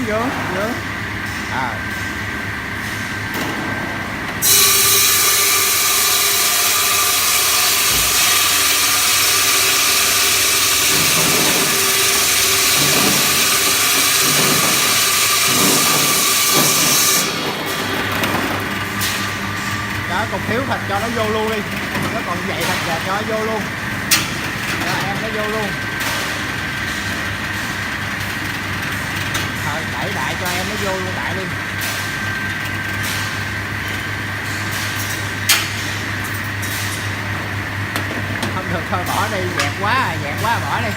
vướng. À. Đó, còn thiếu thịt cho nó vô luôn đi, nó còn dậy thịt gà cho nó vô luôn. Rồi em nó vô luôn. Thôi đẩy đại cho em nó vô luôn, đại đi. Không được thôi bỏ đi, dẹp quá bỏ đi.